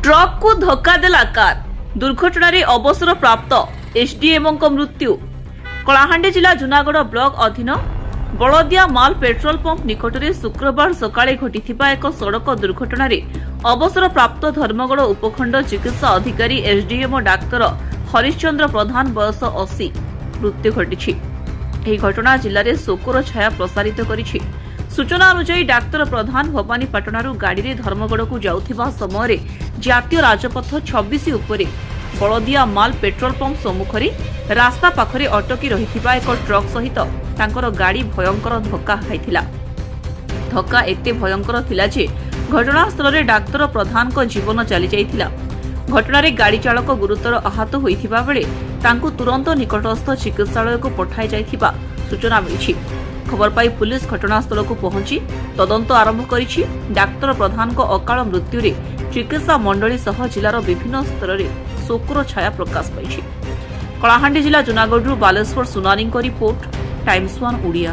Truck को धक्का देला कार दुर्घटन अवसर प्राप्त एसडीएमओ मृत्यु। कलाहांडी जिला जुनागढ़ ब्लॉक अधीन बलदिया माल पेट्रोल पंप निकट में शुक्रवार सकाळे घटिथिबा एक सड़क दुर्घटन अवसर प्राप्त धर्मगढ़ उपखंड चिकित्सा अधिकारी एसडीएमओ डाक्तर हरिश्चंद्र प्रधान बयस 80 मृत्यु घटी। ଏହି ଘଟଣା ଜିଲ୍ଲାରେ ଶୋକର ଛାୟା ପ୍ରସାରିତ କରିଛି। ସୂଚନା ଅନୁଯାୟୀ ଡାକ୍ତର ପ୍ରଧାନ ଭବାନୀପାଟଣାରୁ ଗାଡ଼ିରେ ଧର୍ମଗଡ଼କୁ ଯାଉଥିବା ସମୟରେ ଜାତୀୟ ରାଜପଥ 26 ଉପରେ ବଳଦିଆ ମାଲ ପେଟ୍ରୋଲ ପମ୍ପ ସମ୍ମୁଖରେ ରାସ୍ତା ପାଖରେ ଅଟକି ରହିଥିବା ଏକ ଟ୍ରକ୍ ସହିତ ତାଙ୍କର ଗାଡ଼ି ଭୟଙ୍କର ଧକ୍କା ଖାଇଥିଲା। ଧକ୍କା ଏତେ ଭୟଙ୍କର ଥିଲା ଯେ ଘଟଣାସ୍ଥଳରେ ଡାକ୍ତର ପ୍ରଧାନଙ୍କ ଜୀବନ ଚାଲିଯାଇଥିଲା। ଘଟଣାରେ ଗାଡ଼ି ଚାଳକ ଗୁରୁତର ଆହତ ହୋଇଥିବା ବେଳେ ତାଙ୍କୁ ତୁରନ୍ତ ନିକଟସ୍ଥ ଚିକିତ୍ସାଳୟକୁ ପଠାଇ ଯାଇଥିବା ସୂଚନା ମିଳିଛି। ଖବର ପାଇ ପୁଲିସ ଘଟଣାସ୍ଥଳକୁ ପହଞ୍ଚି ତଦନ୍ତ ଆରମ୍ଭ କରିଛି। ଡାକ୍ତର ପ୍ରଧାନଙ୍କ ଅକାଳ ମୃତ୍ୟୁରେ ଚିକିତ୍ସା ମଣ୍ଡଳୀ ସହ ଜିଲ୍ଲାର ବିଭିନ୍ନ ସ୍ତରରେ ଶୋକର ଛାୟା ପ୍ରକାଶ ପାଇଛି। କଳାହାଣ୍ଡି ଜିଲ୍ଲା ଜୁନାଗଡ଼ରୁ ବାଲେଶ୍ୱର ସୁନାରୀଙ୍କ ରିପୋର୍ଟ, ଟାଇମ୍ସ ୱାନ୍ ଓଡ଼ିଆ।